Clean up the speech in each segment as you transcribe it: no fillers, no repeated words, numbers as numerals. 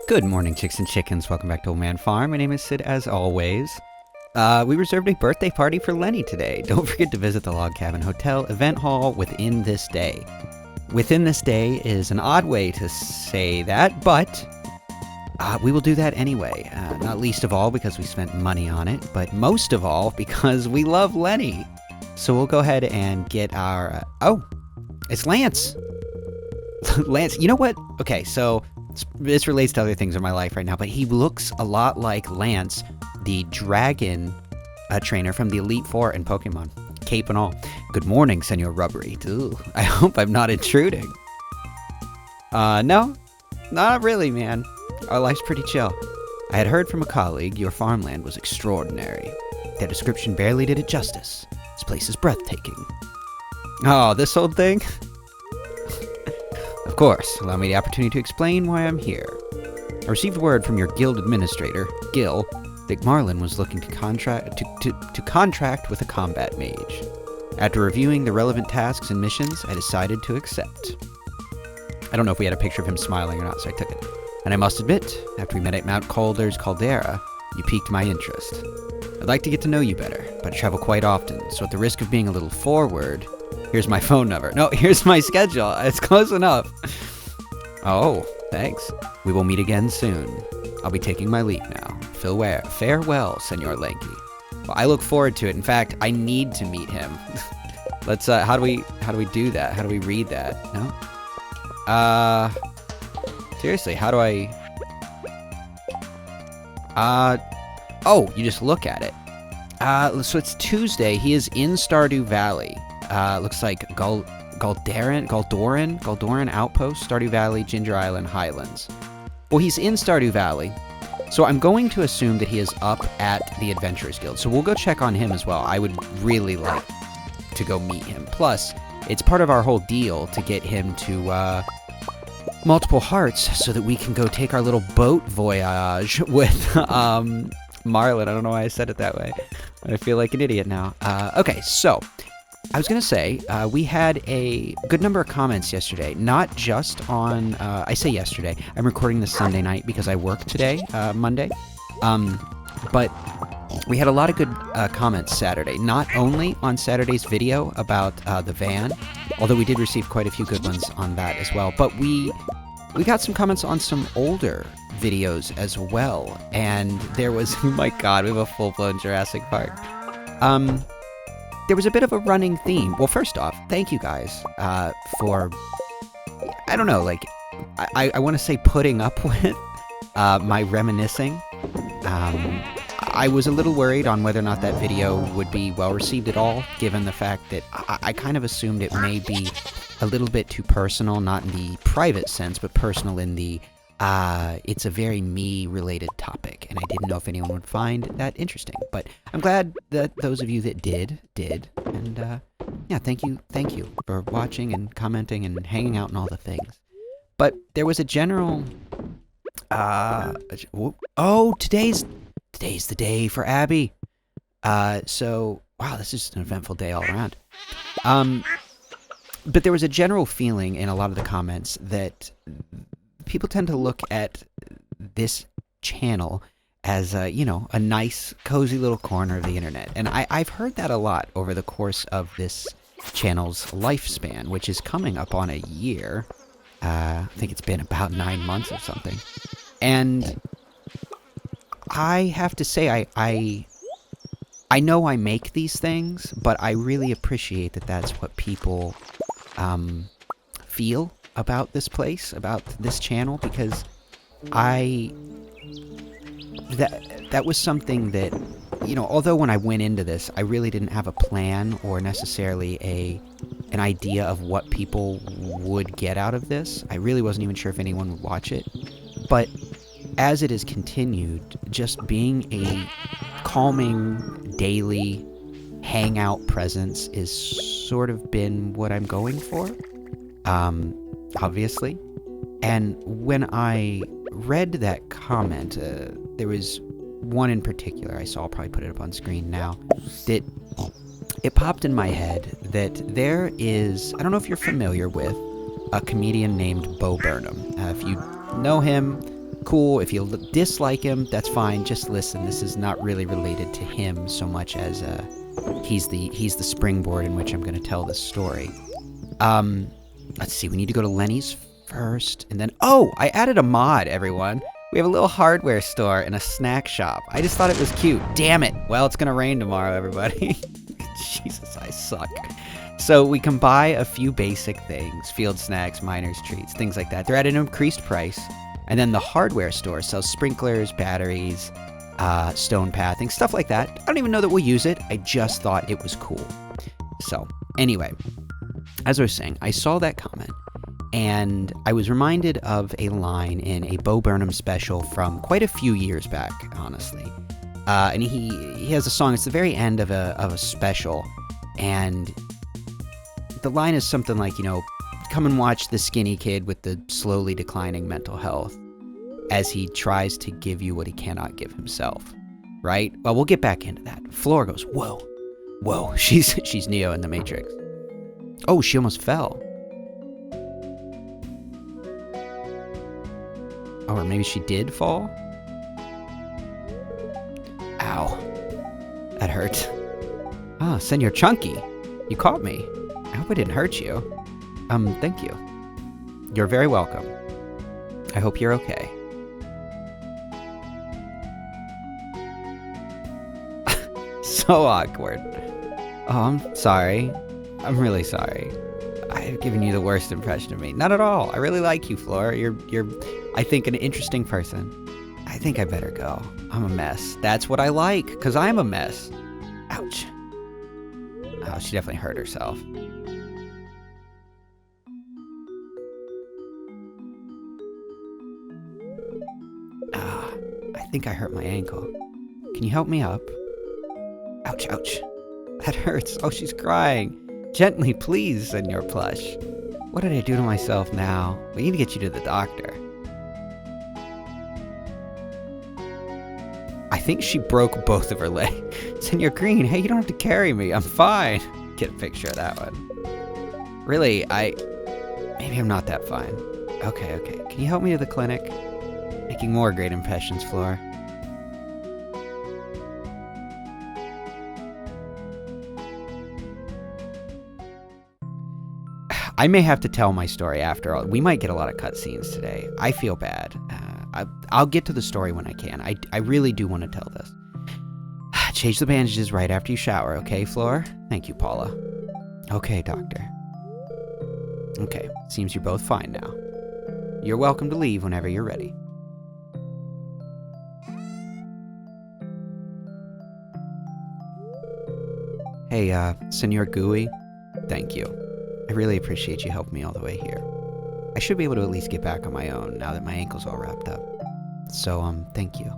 Good morning, chicks and chickens. Welcome back to Old Man Farm. My name is Sid, as always. We reserved a birthday party for Lenny today. Don't forget to visit the Log Cabin Hotel event hall within this day. Within this day is an odd way to say that, but we will do that anyway. Not least of all because we spent money on it, but most of all because we love Lenny. So we'll go ahead and get our... oh, it's Lance. Lance, you know what? Okay, so... this relates to other things in my life right now, but he looks a lot like Lance, the dragon trainer from the Elite Four in Pokemon. Cape and all. Good morning, Senor Rubbery. Ooh, I hope I'm not intruding. No, not really, man. Our life's pretty chill. I had heard from a colleague your farmland was extraordinary. Their description barely did it justice. This place is breathtaking. Oh, this old thing? Of course, allow me the opportunity to explain why I'm here. I received word from your guild administrator, Gil, that Marlin was looking to contract with a combat mage. After reviewing the relevant tasks and missions, I decided to accept. I don't know if we had a picture of him smiling or not, so I took it. And I must admit, after we met at Mount Calder's caldera, you piqued my interest. I'd like to get to know you better, but I travel quite often, so at the risk of being a little forward... here's my phone number. No, here's my schedule. It's close enough. Oh, thanks. We will meet again soon. I'll be taking my leave now. Farewell, Senor Lanky. Well, I look forward to it. In fact, I need to meet him. Let's, how do we do that? How do we read that? No? Seriously, how do I... oh, you just look at it. So it's Tuesday. He is in Stardew Valley. Looks like Galdoran Outpost, Stardew Valley, Ginger Island, Highlands. Well, he's in Stardew Valley, so I'm going to assume that he is up at the Adventurers Guild. So we'll go check on him as well. I would really like to go meet him. Plus, it's part of our whole deal to get him to multiple hearts so that we can go take our little boat voyage with Marlin. I don't know why I said it that way. I feel like an idiot now. Okay, so... I was going to say, we had a good number of comments yesterday, not just on, I say yesterday, I'm recording this Sunday night because I work today, Monday, but we had a lot of good comments Saturday, not only on Saturday's video about the van, although we did receive quite a few good ones on that as well, but we got some comments on some older videos as well, and there was, oh my god, we have a full-blown Jurassic Park. There was a bit of a running theme. Well, first off, thank you guys for, I don't know, like, I want to say putting up with my reminiscing. I was a little worried on whether or not that video would be well received at all, given the fact that I kind of assumed it may be a little bit too personal, not in the private sense, but personal in the, it's a very me-related topic, and I didn't know if anyone would find that interesting. But I'm glad that those of you that did, and, yeah, thank you for watching and commenting and hanging out and all the things. But there was a general, oh, today's the day for Abby. So, wow, this is just an eventful day all around. But there was a general feeling in a lot of the comments that people tend to look at this channel as, you know, a nice, cozy little corner of the internet. And I've heard that a lot over the course of this channel's lifespan, which is coming up on a year. I think it's been about 9 months or something. And I have to say, I know I make these things, but I really appreciate that that's what people feel about this place, about this channel, because that was something that, you know, although when I went into this, I really didn't have a plan or necessarily an idea of what people would get out of this. I really wasn't even sure if anyone would watch it. But as it has continued, just being a calming, daily hangout presence is sort of been what I'm going for. Obviously. And when I read that comment, there was one in particular I saw, I'll probably put it up on screen now, that it popped in my head that there is, I don't know if you're familiar with, a comedian named Bo Burnham. If you know him, cool. If you dislike him, that's fine. Just listen. This is not really related to him so much as he's the springboard in which I'm going to tell this story. Let's see. We need to go to Lenny's first, and then I added a mod, everyone. We have a little hardware store and a snack shop. I just thought it was cute. Damn it. Well, it's going to rain tomorrow, everybody. Jesus, I suck. So we can buy a few basic things, field snacks, miner's treats, things like that. They're at an increased price. And then the hardware store sells sprinklers, batteries, stone pathing, stuff like that. I don't even know that we'll use it. I just thought it was cool. So anyway, as I was saying, I saw that comment. And I was reminded of a line in a Bo Burnham special from quite a few years back, honestly. And he has a song. It's the very end of a special. And the line is something like, come and watch the skinny kid with the slowly declining mental health as he tries to give you what he cannot give himself. Right? Well, we'll get back into that. Flor goes, whoa. She's Neo in the Matrix. Oh, she almost fell. Or maybe she did fall? Ow. That hurt. Ah, Senor Chunky. You caught me. I hope I didn't hurt you. Thank you. You're very welcome. I hope you're okay. So awkward. Oh, I'm sorry. I'm really sorry. I've given you the worst impression of me. Not at all. I really like you, Flor. You're, I think, an interesting person. I think I better go. I'm a mess. That's what I like, because I'm a mess. Ouch. Oh, she definitely hurt herself. I think I hurt my ankle. Can you help me up? Ouch, ouch. That hurts. Oh, she's crying. Gently, please, Senor Plush. What did I do to myself now? We need to get you to the doctor. I think she broke both of her legs. Senor Green, hey, you don't have to carry me. I'm fine. Get a picture of that one. Really, maybe I'm not that fine. Okay. Can you help me to the clinic? Making more great impressions, Flor. I may have to tell my story after all. We might get a lot of cutscenes today. I feel bad. I'll get to the story when I can. I really do want to tell this. Change the bandages right after you shower, okay, Flor? Thank you, Paula. Okay, doctor. Okay, seems you're both fine now. You're welcome to leave whenever you're ready. Hey, Senor Gooey, thank you. I really appreciate you helping me all the way here. I should be able to at least get back on my own now that my ankle's all wrapped up. So, thank you.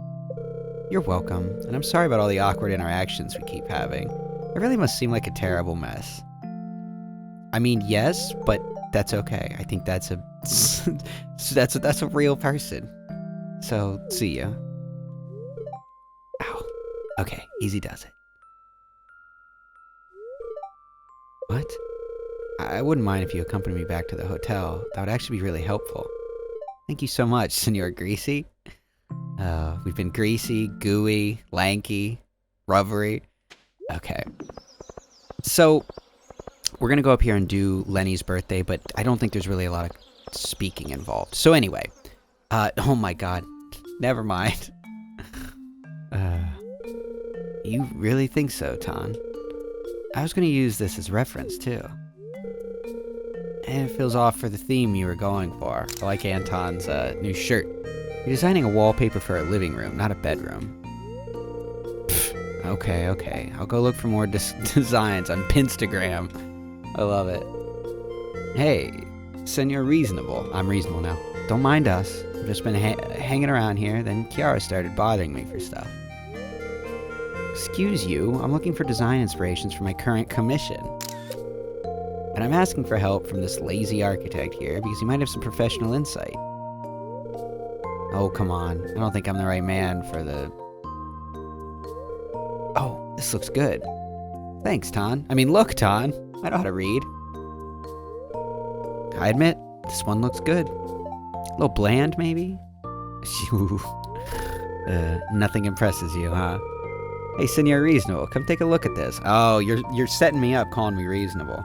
You're welcome, and I'm sorry about all the awkward interactions we keep having. I really must seem like a terrible mess. I mean, yes, but that's okay. I think that's a real person. So, see ya. Ow. Okay, easy does it. What? I wouldn't mind if you accompanied me back to the hotel. That would actually be really helpful. Thank you so much, Senor Greasy. We've been greasy, gooey, lanky, rubbery. Okay. So, we're gonna go up here and do Lenny's birthday, but I don't think there's really a lot of speaking involved. So anyway. Oh my god. Never mind. You really think so, Ton? I was gonna use this as reference, too. And it feels off for the theme you were going for. I like Anton's new shirt. You're designing a wallpaper for a living room, not a bedroom. Pfft, okay. I'll go look for more designs on Pinstagram. I love it. Hey, Senor Reasonable. I'm reasonable now. Don't mind us. I've just been hanging around here, then Kiarra started bothering me for stuff. Excuse you, I'm looking for design inspirations for my current commission. And I'm asking for help from this lazy architect here because he might have some professional insight. Oh, come on. I don't think I'm the right man for the... Oh, this looks good. Thanks, Ton. I mean, look, Ton. I know how to read. I admit, this one looks good. A little bland, maybe? Nothing impresses you, huh? Hey, Senor Reasonable, come take a look at this. Oh, you're setting me up calling me reasonable.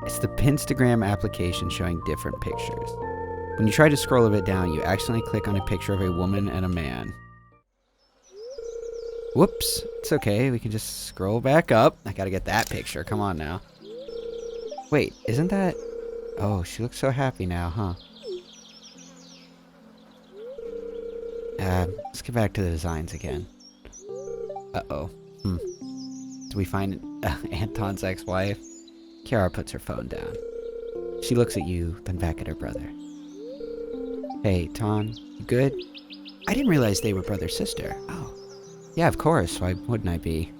It's the Pinstagram application showing different pictures. When you try to scroll a bit down, you accidentally click on a picture of a woman and a man. Whoops. It's okay. We can just scroll back up. I gotta get that picture. Come on now. Wait, isn't that... Oh, she looks so happy now, huh? Let's get back to the designs again. Uh-oh. Do we find Anton's ex-wife? Kiarra puts her phone down. She looks at you, then back at her brother. Hey, Ton, you good? I didn't realize they were brother-sister. Oh. Yeah, of course. Why wouldn't I be?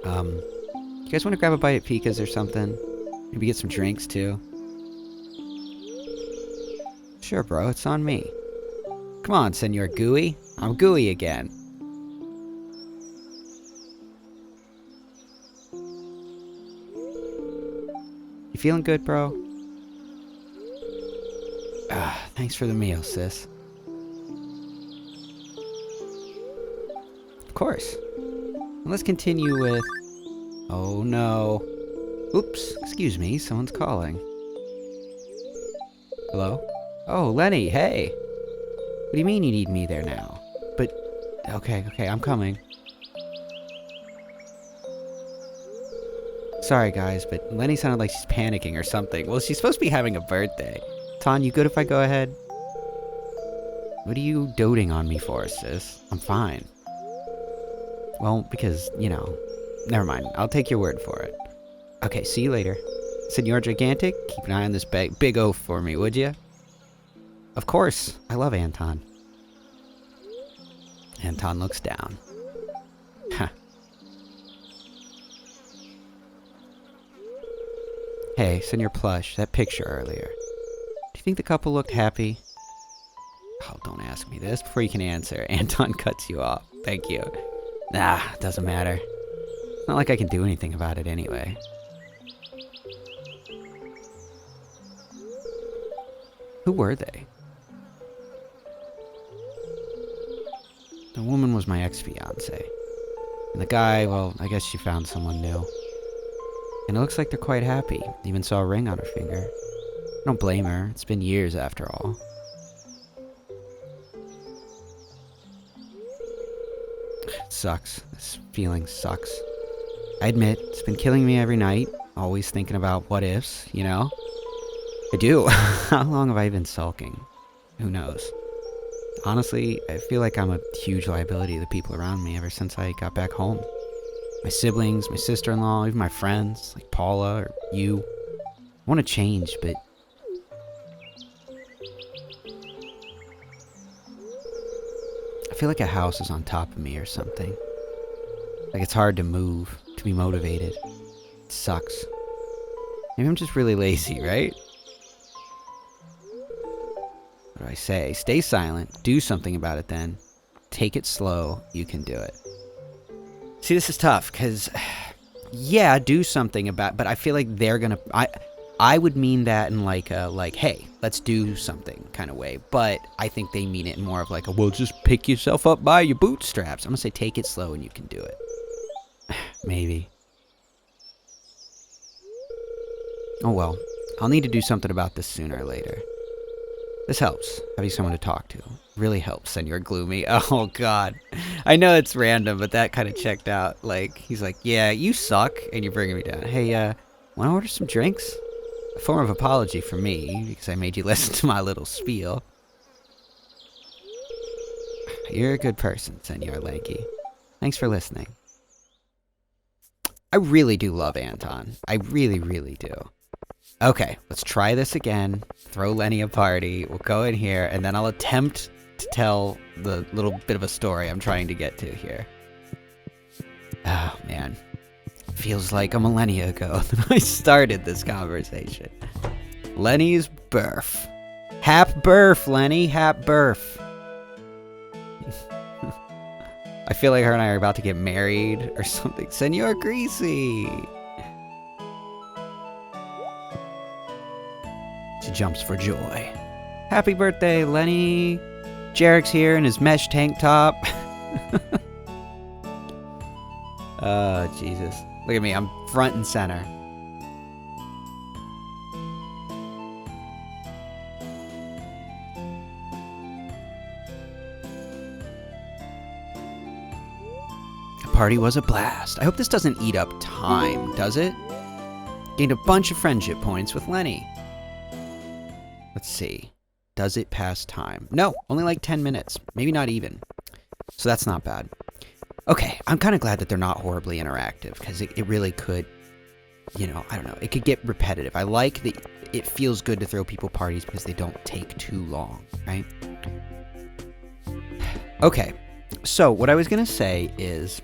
You guys want to grab a bite at Pika's or something? Maybe get some drinks, too? Sure, bro. It's on me. Come on, Senor Gooey. I'm Gooey again. You feeling good, bro? Thanks for the meal, sis. Of course. And let's continue with... Oh, no. Oops. Excuse me. Someone's calling. Hello? Oh, Lenny. Hey. What do you mean you need me there now? But... Okay, I'm coming. Sorry, guys, but Lenny sounded like she's panicking or something. Well, she's supposed to be having a birthday. Ton, you good if I go ahead? What are you doting on me for, sis? I'm fine. Well, because, you know... Never mind. I'll take your word for it. Okay, see you later. Senor Gigantic, keep an eye on this big oaf for me, would you? Of course. I love Anton. Anton looks down. Huh. Hey, Senor Plush, that picture earlier. Do you think the couple looked happy? Oh, don't ask me this before you can answer. Anton cuts you off. Thank you. Nah, doesn't matter. It's not like I can do anything about it anyway. Who were they? The woman was my ex-fiancé. And the guy, well, I guess she found someone new. And it looks like they're quite happy. Even saw a ring on her finger. I don't blame her. It's been years after all. It sucks. This feeling sucks. I admit, it's been killing me every night. Always thinking about what ifs, you know? I do. How long have I been sulking? Who knows? Honestly, I feel like I'm a huge liability to the people around me ever since I got back home. My siblings, my sister-in-law, even my friends, like Paula or you. I want to change, but... I feel like a house is on top of me or something. Like it's hard to move, to be motivated. It sucks. Maybe I'm just really lazy, right? What do I say? Stay silent. Do something about it then. Take it slow. You can do it. See, this is tough, because... Yeah, do something about... But I feel like they're gonna... I would mean that in like a, hey, let's do something kind of way. But I think they mean it in more of like a, well, just pick yourself up by your bootstraps. I'm gonna say take it slow and you can do it. Maybe. Oh well. I'll need to do something about this sooner or later. This helps. Having someone to talk to. Really helps, Senor Gloomy. Oh god. I know it's random, but that kind of checked out. Like, he's like, yeah, you suck, and you're bringing me down. Hey, wanna order some drinks? A form of apology for me, because I made you listen to my little spiel. You're a good person, Senor Lanky. Thanks for listening. I really do love Anton. I really, really do. Okay, let's try this again. Throw Lenny a party. We'll go in here, and then I'll attempt to tell the little bit of a story I'm trying to get to here. Oh, man. Feels like a millennia ago that I started this conversation. Lenny's birth. Hap birth, Lenny. Hap birth. I feel like her and I are about to get married or something. Senor Greasy. She jumps for joy. Happy birthday, Lenny. Jarek's here in his mesh tank top. Oh, Jesus. Look at me, I'm front and center. Party was a blast. I hope this doesn't eat up time, does it? Gained a bunch of friendship points with Lenny. Let's see. Does it pass time? No, only like 10 minutes. Maybe not even. So that's not bad. Okay, I'm kind of glad that they're not horribly interactive, because it really could, you know, I don't know, it could get repetitive. I like that it feels good to throw people parties because they don't take too long, right? Okay, so what I was going to say is,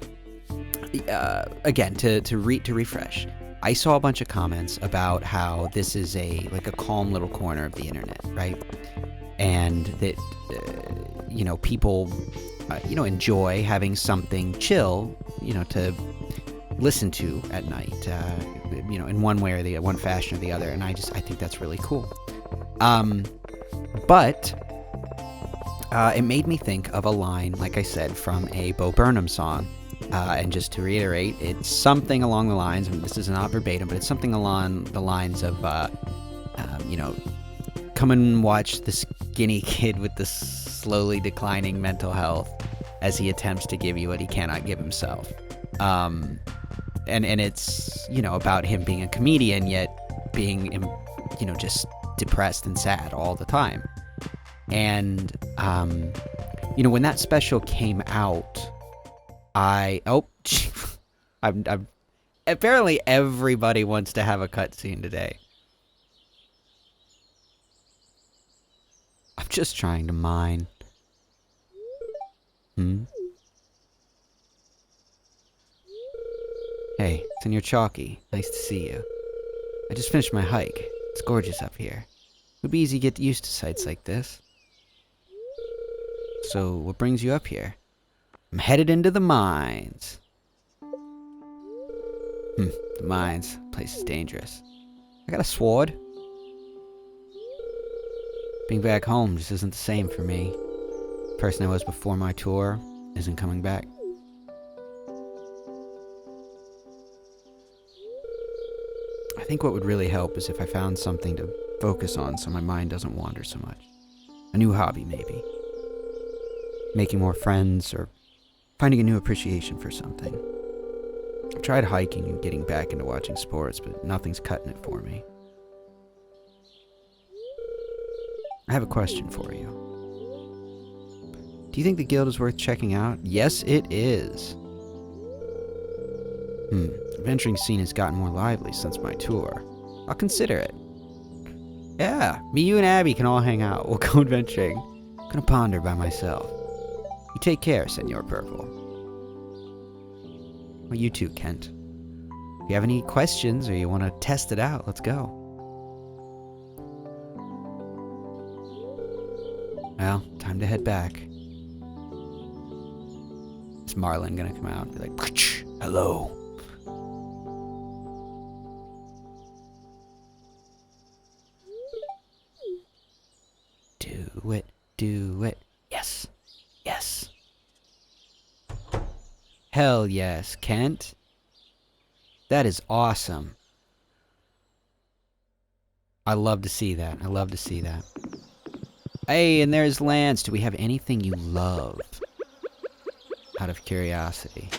again, to refresh, I saw a bunch of comments about how this is like a calm little corner of the internet, right? And that, you know, people, you know, enjoy having something chill, you know, to listen to at night, you know, in one way or one fashion or the other. And I think that's really cool. But it made me think of a line, like I said, from a Bo Burnham song. And just to reiterate, it's something along the lines, and this is not verbatim, but it's something along the lines of, you know, come and watch the skinny kid with the slowly declining mental health as he attempts to give you what he cannot give himself. And it's, you know, about him being a comedian, yet being, you know, just depressed and sad all the time. And, you know, when that special came out, apparently everybody wants to have a cutscene today. I'm just trying to mine. Hey, Senor Chalky. Nice to see you. I just finished my hike. It's gorgeous up here. It would be easy to get used to sights like this. So, what brings you up here? I'm headed into the mines. The mines. The place is dangerous. I got a sword. Being back home just isn't the same for me. The person I was before my tour isn't coming back. I think what would really help is if I found something to focus on so my mind doesn't wander so much. A new hobby, maybe. Making more friends, or finding a new appreciation for something. I've tried hiking and getting back into watching sports, but nothing's cutting it for me. I have a question for you. Do you think the guild is worth checking out? Yes, it is. The adventuring scene has gotten more lively since my tour. I'll consider it. Yeah, me, you, and Abby can all hang out. We'll go adventuring. I'm gonna ponder by myself. You take care, Senor Purple. Well, you too, Kent. If you have any questions or you want to test it out, let's go. Well, time to head back. Is Marlin gonna come out and be like, hello? Do it, do it. Yes. Yes. Hell yes, Kent. That is awesome. I love to see that. I love to see that. Hey, and there's Lance. Do we have anything you love? Out of curiosity.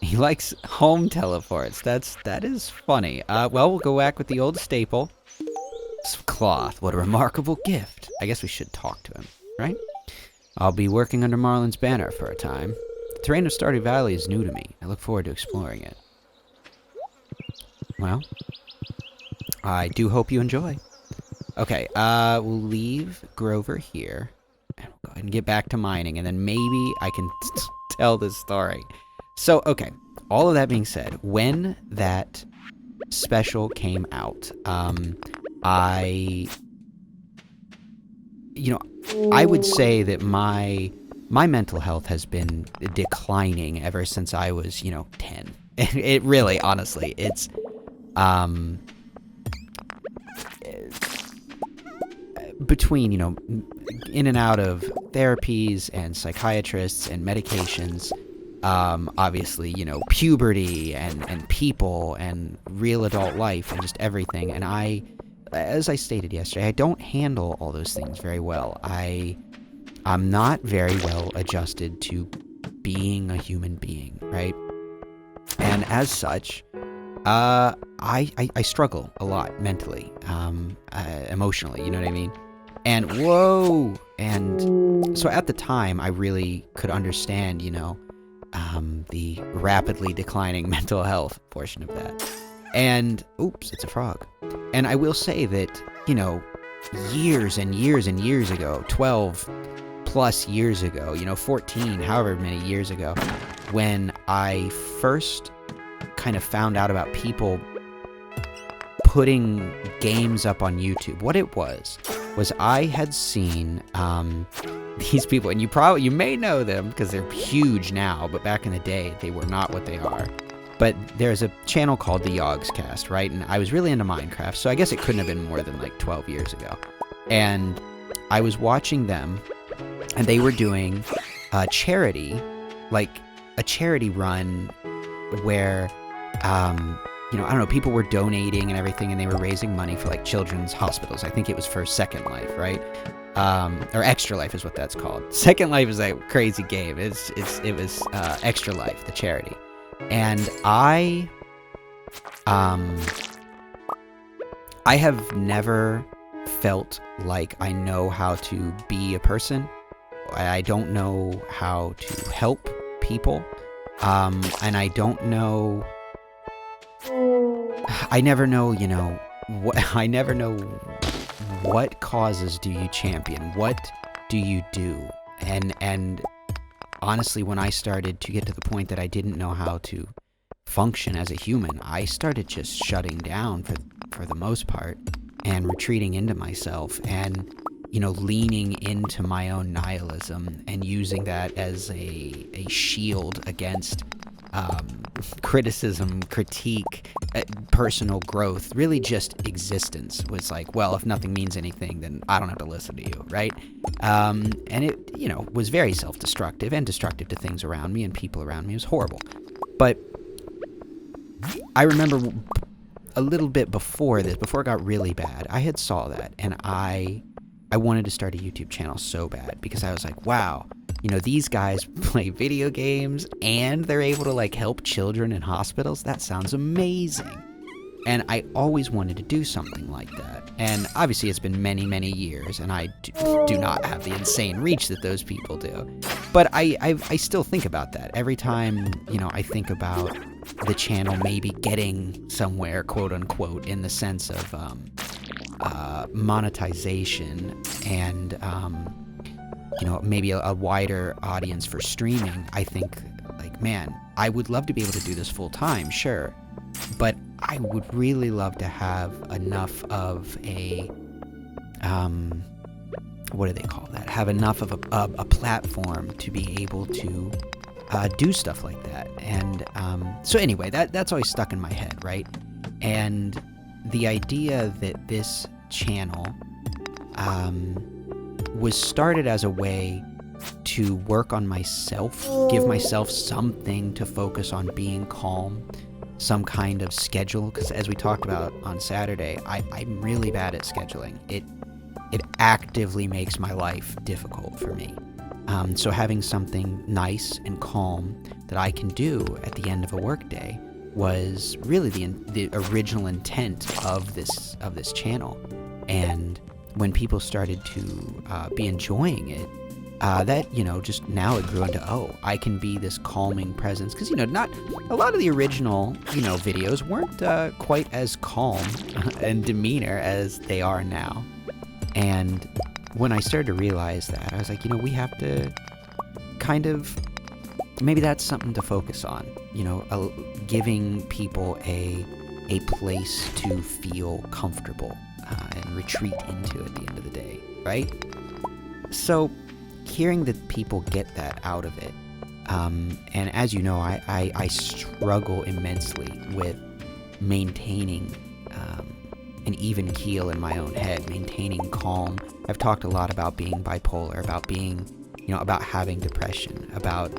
He likes home teleports. That is funny. Well, we'll go back with the old staple. Some cloth. What a remarkable gift. I guess we should talk to him, right? I'll be working under Marlin's banner for a time. The terrain of Stardew Valley is new to me. I look forward to exploring it. Well, I do hope you enjoy. Okay, we'll leave Grover here. And we'll go ahead and get back to mining, and then maybe I can tell this story. So, okay, all of that being said, when that special came out, I would say that my mental health has been declining ever since I was, 10. It really, honestly, it's, between, in and out of therapies and psychiatrists and medications, obviously, puberty and people and real adult life and just everything. And as I stated yesterday, I don't handle all those things very well. I'm not very well adjusted to being a human being, right? And as such, I struggle a lot mentally, emotionally, you know what I mean? And so at the time, I really could understand, the rapidly declining mental health portion of that. And, oops, it's a frog. And I will say that, years and years and years ago, 12 plus years ago, 14, however many years ago, when I first kind of found out about people putting games up on YouTube, what it was I had seen these people, and you may know them because they're huge now, but back in the day, they were not what they are. But there's a channel called the Yogscast, right? And I was really into Minecraft, so I guess it couldn't have been more than like 12 years ago. And I was watching them, and they were doing a charity, like a charity run where, I don't know, people were donating and everything, and they were raising money for like children's hospitals. I think it was for Second Life, right? Or Extra Life is what that's called. Second Life is a crazy game. It was Extra Life, the charity. And I have never felt like I know how to be a person. I don't know how to help people. And I don't know, I never know what causes do you champion? What do you do? And honestly, when I started to get to the point that I didn't know how to function as a human, I started just shutting down for the most part and retreating into myself and, leaning into my own nihilism and using that as a shield against criticism, critique, personal growth, really just existence. Was like, well, if nothing means anything, then I don't have to listen to you, right? And it, was very self-destructive and destructive to things around me and people around me. It was horrible. But I remember a little bit before it got really bad, I had saw that, and I wanted to start a YouTube channel so bad because I was like, wow, these guys play video games and they're able to like help children in hospitals. That sounds amazing. And I always wanted to do something like that. And obviously it's been many, many years, and I do not have the insane reach that those people do. But I still think about that every time, I think about the channel maybe getting somewhere, quote unquote, in the sense of monetization and, maybe a wider audience for streaming. I think, like, man, I would love to be able to do this full time, sure. But I would really love to have enough of a, what do they call that? Have enough of a platform to be able to do stuff like that. And so anyway, that's always stuck in my head, right? And the idea that this channel was started as a way to work on myself, give myself something to focus on being calm, some kind of schedule, because as we talked about on Saturday, I'm really bad at scheduling. It actively makes my life difficult for me. So having something nice and calm that I can do at the end of a workday was really the original intent of this channel. And when people started to be enjoying it, that, just now it grew into, I can be this calming presence. Because, not a lot of the original, videos weren't quite as calm and demeanor as they are now. And when I started to realize that, I was like, we have to kind of, maybe that's something to focus on, giving people a place to feel comfortable and retreat into at the end of the day, right? So hearing that people get that out of it, and as you know, I struggle immensely with maintaining an even keel in my own head, maintaining calm. I've talked a lot about being bipolar, about being, about having depression, about,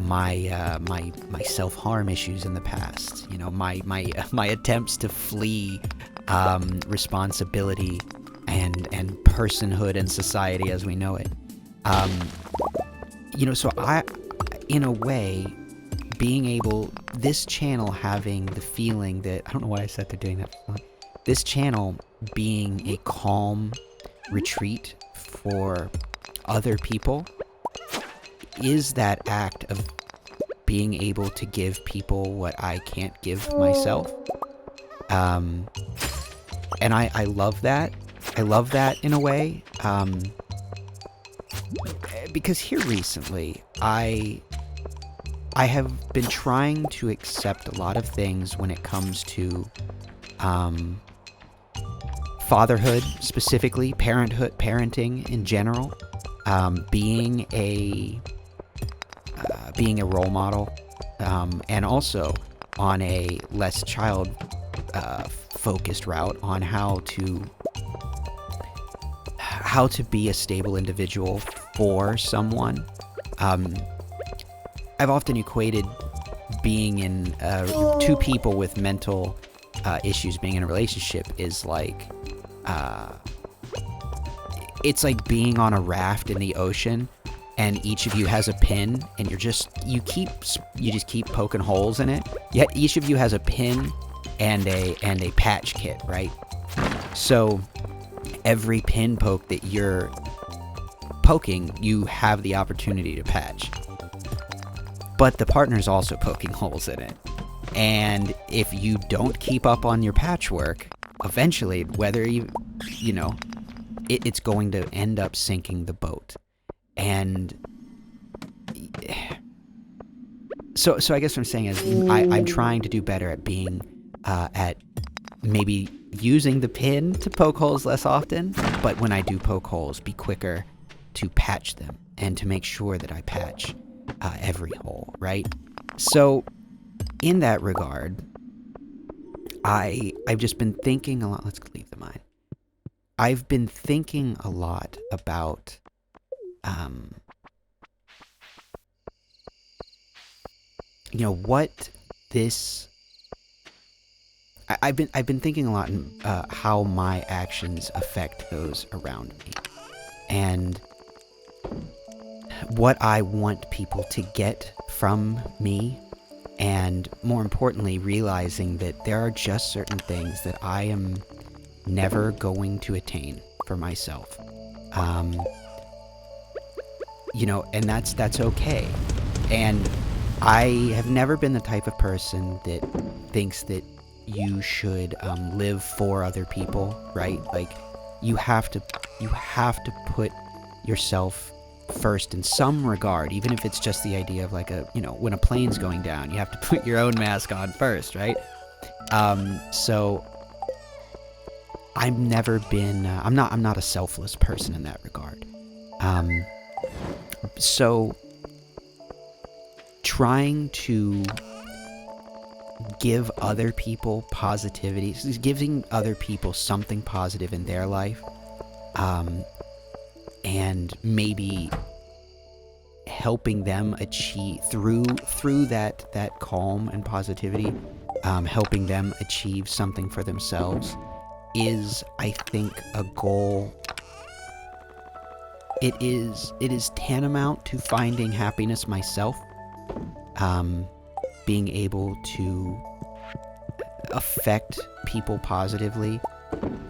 my self-harm issues in the past, my attempts to flee responsibility and personhood and society as we know it. So I, in a way, being able, this channel having the feeling that, I don't know why I said they're doing that. This channel being a calm retreat for other people is that act of being able to give people what I can't give myself. And I love that. I love that in a way. Because here recently, I have been trying to accept a lot of things when it comes to fatherhood, specifically parenting in general, being a role model, and also on a less child focused route on how to be a stable individual for someone. I've often equated being in two people with mental issues being in a relationship is like it's like being on a raft in the ocean, and each of you has a pin, and you just keep poking holes in it. Yet each of you has a pin and a patch kit, right? So every pin poke that you're poking, you have the opportunity to patch. But the partner's also poking holes in it. And if you don't keep up on your patchwork, eventually, whether it's going to end up sinking the boat. And so I guess what I'm saying is I'm trying to do better at being, at maybe using the pin to poke holes less often, but when I do poke holes, be quicker to patch them and to make sure that I patch every hole, right? So in that regard, I've just been thinking a lot. Let's leave the mine. I've been thinking a lot about what this. I've been thinking a lot in how my actions affect those around me, and what I want people to get from me, and more importantly, realizing that there are just certain things that I am never going to attain for myself. And that's okay. And I have never been the type of person that thinks that you should live for other people, right? Like you have to put yourself first in some regard, even if it's just the idea of like when a plane's going down, you have to put your own mask on first, right? So I've never been I'm not a selfless person in that regard. So trying to give other people positivity, giving other people something positive in their life, and maybe helping them achieve through that calm and positivity, helping them achieve something for themselves is, I think, a goal. It is tantamount to finding happiness myself. Being able to affect people positively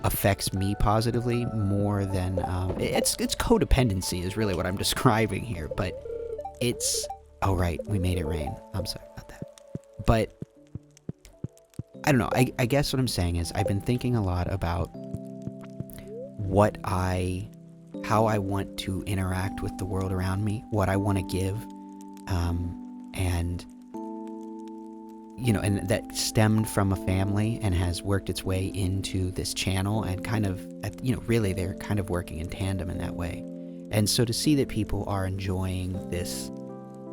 affects me positively more than it's codependency is really what I'm describing here, but it's oh right, we made it rain. I'm sorry about that. But I don't know, I guess what I'm saying is I've been thinking a lot about how I want to interact with the world around me, what I want to give, and and that stemmed from a family and has worked its way into this channel, and kind of, really they're kind of working in tandem in that way. And so to see that people are enjoying this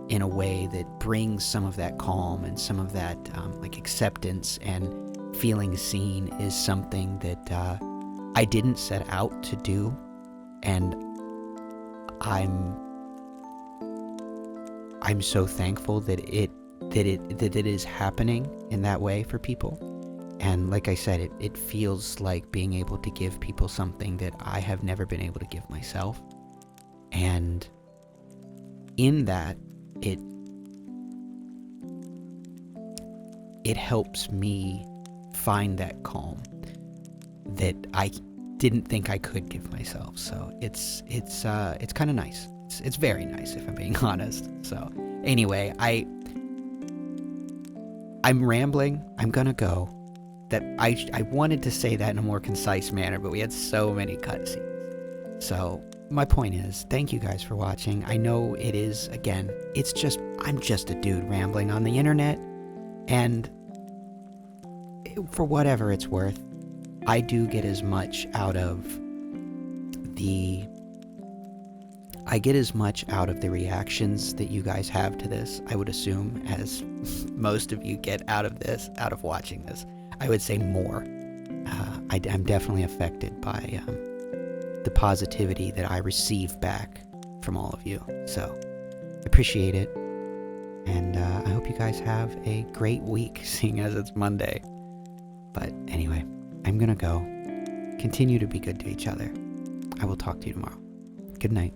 in a way that brings some of that calm and some of that like acceptance and feeling seen is something that I didn't set out to do, and I'm so thankful that it is happening in that way for people. And like I said, it feels like being able to give people something that I have never been able to give myself. And in that, it helps me find that calm that I didn't think I could give myself. So it's kind of nice. It's very nice, if I'm being honest. So anyway, I'm rambling. I'm gonna go. That I wanted to say that in a more concise manner, but we had so many cutscenes. So my point is, thank you guys for watching. I know it is, again, I'm just a dude rambling on the internet, and for whatever it's worth, I do get as much out of the reactions that you guys have to this, I would assume, as most of you get out of watching this. I would say more. I'm definitely affected by the positivity that I receive back from all of you. So, appreciate it. And I hope you guys have a great week, seeing as it's Monday. But anyway, I'm gonna go. Continue to be good to each other. I will talk to you tomorrow. Good night.